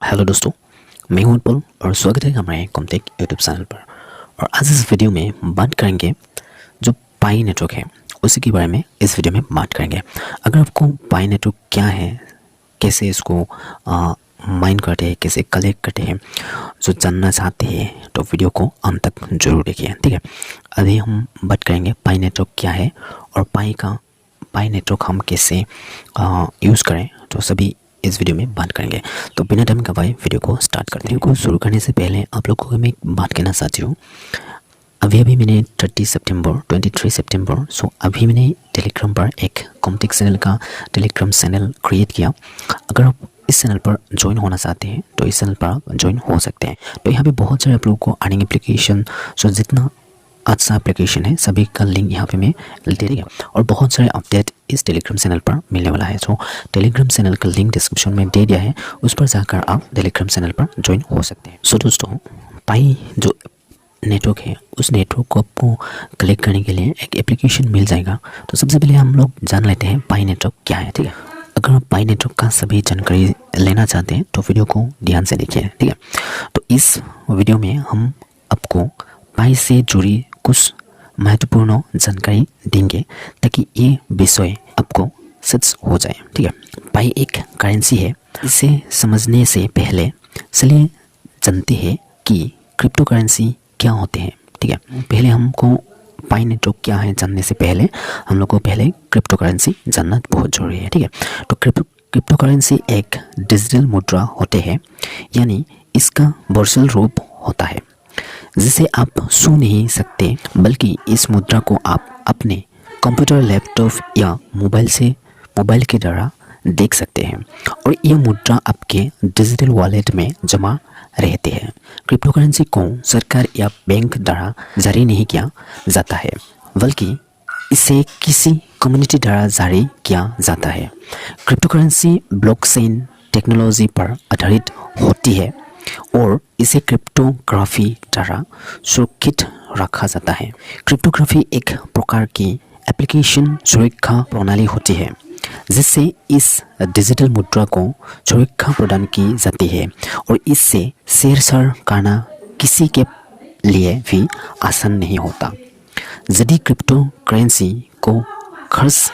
Hello दोस्तों, मैं हूं उत्पल और स्वागत है हमारे कॉमटेक यूट्यूब चैनल पर। और आज इस वीडियो में बात करेंगे जो पाई नेटवर्क है उसी के बारे में इस वीडियो में बात करेंगे। अगर आपको पाई नेटवर्क क्या है, कैसे इसको माइन करते हैं, कैसे कलेक्ट करते हैं, जो जानना चाहते हैं तो वीडियो को अंत तक जरूर देखिए। ठीक है, अभी हम बात करेंगे पाई नेटवर्क क्या है और पाई नेटवर्क हम कैसे यूज़ करें, तो सभी इस वीडियो में बात करेंगे। तो बिना टाइम गवाए वीडियो को स्टार्ट करते हैं। वीडियो को शुरू करने से पहले आप लोगों को मैं एक बात कहना चाहती हूँ। अभी मैंने 23 सितंबर अभी मैंने टेलीग्राम पर एक कॉमटेक चैनल का टेलीग्राम चैनल क्रिएट किया। अगर आप इस चैनल पर ज्वाइन होना चाहते हैं तो इस चैनल पर ज्वाइन हो सकते हैं। तो यहाँ पे बहुत सारे आप लोगों को अर्निंग एप्लीकेशन, जितना अच्छा एप्लीकेशन है सभी का लिंक यहाँ पे मैं दे दिया और बहुत सारे अपडेट इस टेलीग्राम चैनल पर मिलने वाला है। तो टेलीग्राम चैनल का लिंक डिस्क्रिप्शन में दे दिया है, उस पर जाकर आप टेलीग्राम चैनल पर ज्वाइन हो सकते हैं। दोस्तों, पाई जो नेटवर्क है उस नेटवर्क को आपको कलेक्ट करने के लिए एक एप्लीकेशन मिल जाएगा। तो सबसे पहले हम लोग जान लेते हैं पाई नेटवर्क क्या है। ठीक है, अगर आप पाई नेटवर्क का सभी जानकारी लेना चाहते हैं तो वीडियो को ध्यान से देखिए। ठीक है, तो इस वीडियो में हम आपको पाई से जुड़ी कुछ महत्वपूर्ण जानकारी देंगे ताकि ये विषय आपको सच हो जाए। ठीक है, पाई एक करेंसी है। इसे समझने से पहले चलिए जानते हैं कि क्रिप्टो करेंसी क्या होते हैं। ठीक है, पहले हमको पाई नेटवर्क क्या है जानने से पहले हम लोग को पहले क्रिप्टो करेंसी जानना बहुत जरूरी है। ठीक है, तो क्रिप्टो करेंसी एक डिजिटल मुद्रा होते हैं, यानी इसका वर्चुअल रूप होता है जिसे आप छू नहीं सकते, बल्कि इस मुद्रा को आप अपने कंप्यूटर, लैपटॉप या मोबाइल के द्वारा देख सकते हैं और यह मुद्रा आपके डिजिटल वॉलेट में जमा रहते हैं। क्रिप्टो करेंसी को सरकार या बैंक द्वारा जारी नहीं किया जाता है, बल्कि इसे किसी कम्युनिटी द्वारा जारी किया जाता है। क्रिप्टो करेंसी ब्लॉकचेन टेक्नोलॉजी पर आधारित होती है और इसे क्रिप्टोग्राफी द्वारा सुरक्षित रखा जाता है। क्रिप्टोग्राफी एक प्रकार की एप्लीकेशन सुरक्षा प्रणाली होती है जिससे इस डिजिटल मुद्रा को सुरक्षा प्रदान की जाती है और इससे छेड़छाड़ करना किसी के लिए भी आसान नहीं होता। यदि क्रिप्टो करेंसी को खर्च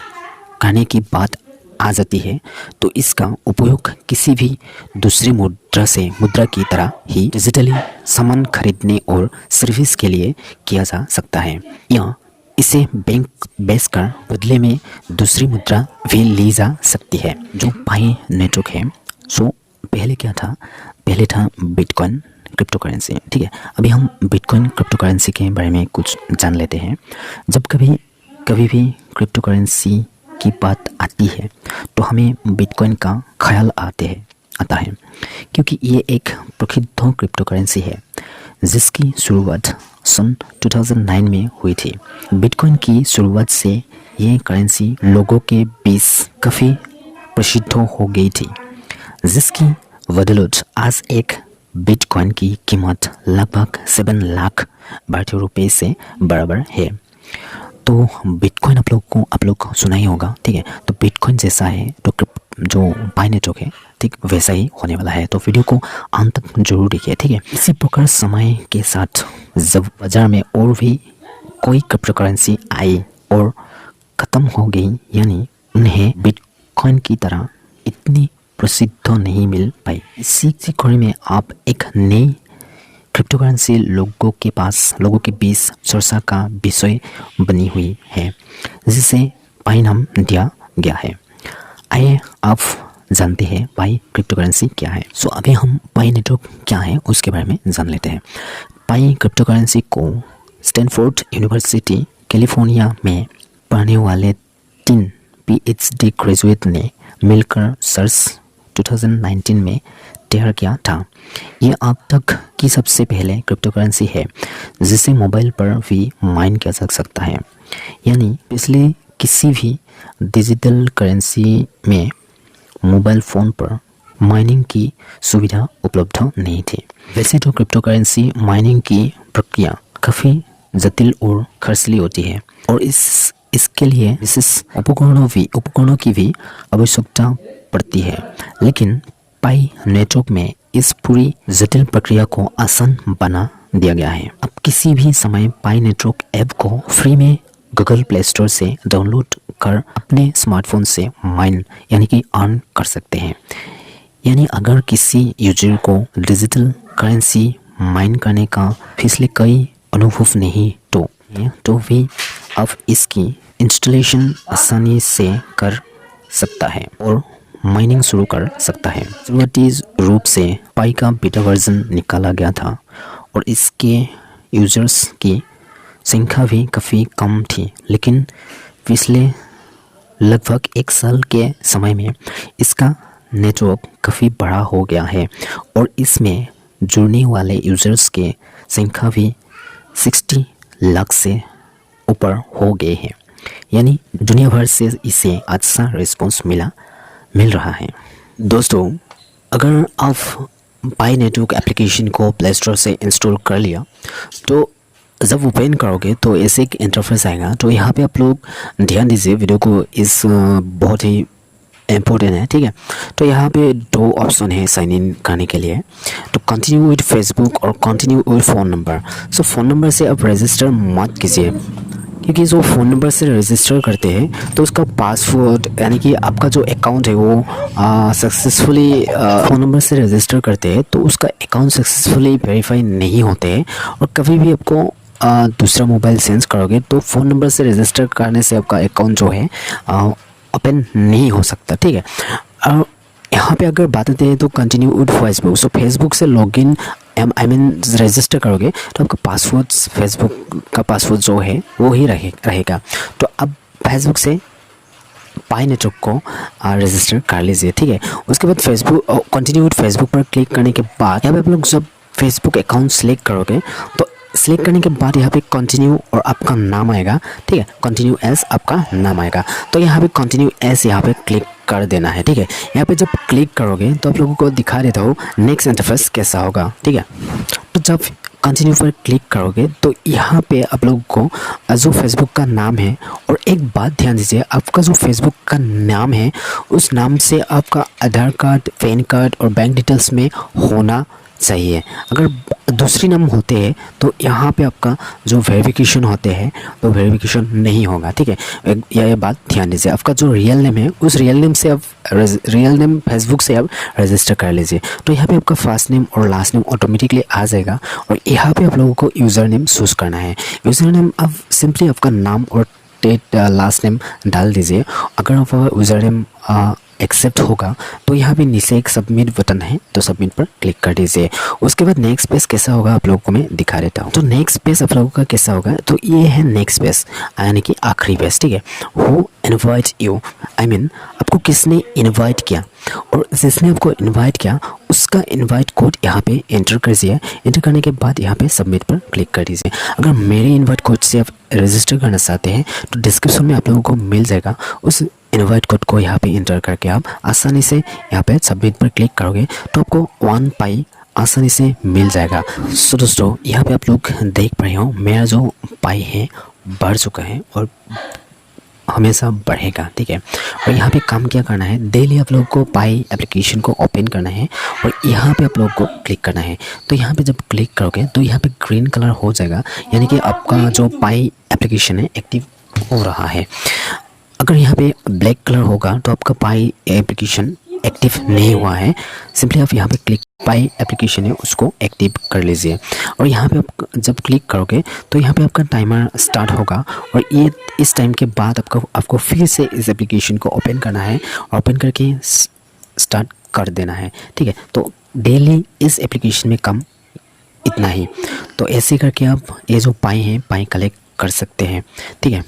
करने की बात आ जाती है तो इसका उपयोग किसी भी दूसरी मुद्रा की तरह ही डिजिटली सामान खरीदने और सर्विस के लिए किया जा सकता है, या इसे बैंक बेचकर बदले में दूसरी मुद्रा भी ली जा सकती है। जो पाई नेटवर्क है, पहले क्या था? पहले था बिटकॉइन क्रिप्टो करेंसी। ठीक है, अभी हम बिटकॉइन क्रिप्टो करेंसी के बारे में कुछ जान लेते हैं। जब कभी भी क्रिप्टो करेंसी की बात आती है तो हमें बिटकॉइन का ख्याल आता है क्योंकि ये एक प्रसिद्ध क्रिप्टो करेंसी है जिसकी शुरुआत सन 2009 में हुई थी। बिटकॉइन की शुरुआत से ये करेंसी लोगों के बीच काफ़ी प्रसिद्ध हो गई थी, जिसकी बदौलत आज एक बिटकॉइन की कीमत लगभग 7 लाख भारतीय रुपये से बराबर है। तो बिटकॉइन आप लोग सुना ही होगा। ठीक है, तो बिटकॉइन जैसा है तो जो पाई नेटवर्क है ठीक वैसा ही होने वाला है। तो वीडियो को अंत तक जरूर देखिए। ठीक है, इसी प्रकार समय के साथ जब बाजार में और भी कोई क्रिप्टो करेंसी आई और ख़त्म हो गई, यानी उन्हें बिटकॉइन की तरह इतनी प्रसिद्ध नहीं मिल पाई। इसी कड़ी में आप एक नई क्रिप्टो करेंसी लोगों के बीच चर्चा का विषय बनी हुई है जिसे पाई नाम दिया गया है। आइए आप जानते हैं पाई क्रिप्टो करेंसी क्या है। अभी हम पाई नेटवर्क क्या है उसके बारे में जान लेते हैं। पाई क्रिप्टो करेंसी को स्टैनफोर्ड यूनिवर्सिटी कैलिफोर्निया में पढ़ने वाले 3 PhD ग्रेजुएट ने मिलकर सर्च 2019 में तैयार किया था। ये अब तक की सबसे पहले क्रिप्टो करेंसी है जिसे मोबाइल पर भी माइन किया जा सकता है, यानी पिछले किसी भी डिजिटल करेंसी में मोबाइल फ़ोन पर माइनिंग की सुविधा उपलब्ध नहीं थी। वैसे तो क्रिप्टो करेंसी माइनिंग की प्रक्रिया काफ़ी जटिल और खर्चीली होती है और इसके लिए विशेष उपकरणों की भी आवश्यकता पड़ती है, लेकिन पाई नेटवर्क में इस पूरी जटिल प्रक्रिया को आसान बना दिया गया है। आप किसी भी समय पाई नेटवर्क ऐप को फ्री में गूगल प्ले स्टोर से डाउनलोड कर अपने स्मार्टफोन से माइन यानी कि अर्न कर सकते हैं। यानी अगर किसी यूजर को डिजिटल करेंसी माइन करने का पिछले कई अनुभव नहीं तो भी अब इसकी इंस्टॉलेशन आसानी से कर सकता है और माइनिंग शुरू कर सकता है। शुरुआती रूप से पाई का बीटा वर्जन निकाला गया था और इसके यूजर्स की संख्या भी काफ़ी कम थी, लेकिन पिछले लगभग 1 साल के समय में इसका नेटवर्क काफ़ी बड़ा हो गया है और इसमें जुड़ने वाले यूजर्स के संख्या भी 60 लाख से ऊपर हो गए हैं। यानी दुनिया भर से इसे अच्छा रिस्पॉन्स मिल रहा है। दोस्तों, अगर आप पाई नेटवर्क एप्लीकेशन को प्ले स्टोर से इंस्टॉल कर लिया तो जब ओपन करोगे तो ऐसे एक इंटरफेस आएगा। तो यहाँ पे आप लोग ध्यान दीजिए, वीडियो को इस बहुत ही इम्पोर्टेंट है, ठीक है। तो यहाँ पे 2 ऑप्शन है साइन इन करने के लिए। तो कंटिन्यू विद फेसबुक और continue with phone number. So phone number से आप रजिस्टर मत कीजिए, क्योंकि जो फ़ोन नंबर से रजिस्टर करते हैं तो उसका पासवर्ड यानी कि आपका जो अकाउंट है वो सक्सेसफुली फ़ोन नंबर से रजिस्टर करते हैं तो उसका अकाउंट सक्सेसफुली वेरीफाई नहीं होते हैं। और कभी भी आपको दूसरा मोबाइल चेंज करोगे तो फ़ोन नंबर से रजिस्टर करने से आपका अकाउंट जो है ओपन नहीं हो सकता, ठीक है। और यहाँ पे अगर बात करते हैं तो continue with Facebook. So Facebook से लॉगिन रजिस्टर करोगे तो आपका पासवर्ड, फेसबुक का पासवर्ड जो है वो ही रहेगा। तो अब फेसबुक से पाई नेटवर्क को रजिस्टर कर लीजिए, ठीक है। उसके बाद फेसबुक कंटिन्यू विद फेसबुक पर क्लिक करने के बाद यहाँ पे आप लोग जब फेसबुक अकाउंट सेलेक्ट करोगे तो सेलेक्ट करने के बाद यहाँ पे कंटिन्यू और आपका नाम आएगा, ठीक है। कंटिन्यू एज आपका नाम आएगा, तो यहाँ पे कंटिन्यू एज यहाँ पे क्लिक कर देना है, ठीक है। यहाँ पे जब क्लिक करोगे तो आप लोगों को दिखा देता हूँ नेक्स्ट इंटरफेस कैसा होगा, ठीक है। तो जब कंटिन्यू पर क्लिक करोगे तो यहाँ पे आप लोगों को जो फेसबुक का नाम है, और एक बात ध्यान दीजिए, आपका जो फेसबुक का नाम है उस नाम से आपका आधार कार्ड, पैन कार्ड और बैंक डिटेल्स में होना चाहिए। अगर दूसरी नाम होते हैं तो यहाँ पे आपका जो वेरिफिकेशन होते हैं तो वेरिफिकेशन नहीं होगा, ठीक है। यह बात ध्यान दीजिए। आपका जो रियल नेम है उस रियल नेम से आप रियल नेम फेसबुक से आप रजिस्टर कर लीजिए। तो यहाँ पे आपका फर्स्ट नेम और लास्ट नेम ऑटोमेटिकली आ जाएगा और यहाँ पे आप लोगों को यूज़र नेम चूज़ करना है। यूज़र नेम आप सिंपली आपका नाम और डेट लास्ट नेम डाल दीजिए। अगर आपका यूज़र नेम एक्सेप्ट होगा तो यहाँ पे नीचे एक सबमिट बटन है, तो सबमिट पर क्लिक कर दीजिए। उसके बाद नेक्स्ट पेज कैसा होगा आप लोगों को मैं दिखा देता हूँ। तो नेक्स्ट पेज आप लोगों का कैसा होगा, तो ये है नेक्स्ट पेज यानी कि आखिरी पेज, ठीक है। Who invite you, I mean आपको किसने इनवाइट किया, और जिसने आपको इनवाइट किया उसका इनवाइट कोड यहाँ पे एंटर कर दीजिए। एंटर करने के बाद यहाँ पे सबमिट पर क्लिक कर दीजिए। अगर मेरे इनवाइट कोड से आप रजिस्टर करना चाहते हैं तो डिस्क्रिप्शन में आप लोगों को मिल जाएगा। उस इनवाइट कोड को यहाँ पे इंटर करके आप आसानी से यहाँ पे सबमिट पर क्लिक करोगे तो आपको 1 पाई आसानी से मिल जाएगा। सो दोस्तों, यहाँ पे आप लोग देख पा रहे हो मेरा जो पाई है बढ़ चुका है और हमेशा बढ़ेगा, ठीक है। और यहाँ पे काम क्या करना है, डेली आप लोगों को पाई एप्लीकेशन को ओपन करना है और यहाँ पे आप लोगों को क्लिक करना है। तो यहाँ पे जब क्लिक करोगे तो यहाँ पे ग्रीन कलर हो जाएगा, यानी कि आपका जो पाई एप्लीकेशन है एक्टिव हो रहा है। अगर यहाँ पे ब्लैक कलर होगा तो आपका पाई एप्लीकेशन एक्टिव नहीं हुआ है। सिंपली आप यहाँ पे क्लिक पाई एप्लीकेशन है उसको एक्टिव कर लीजिए। और यहाँ पे आप जब क्लिक करोगे तो यहाँ पे आपका टाइमर स्टार्ट होगा और ये इस टाइम के बाद आपको फिर से इस एप्लीकेशन को ओपन करना है, ओपन करके स्टार्ट कर देना है, ठीक है। तो डेली इस एप्लीकेशन में काम इतना ही। तो ऐसे करके आप ये जो पाई हैं पाई कलेक्ट कर सकते हैं, ठीक है।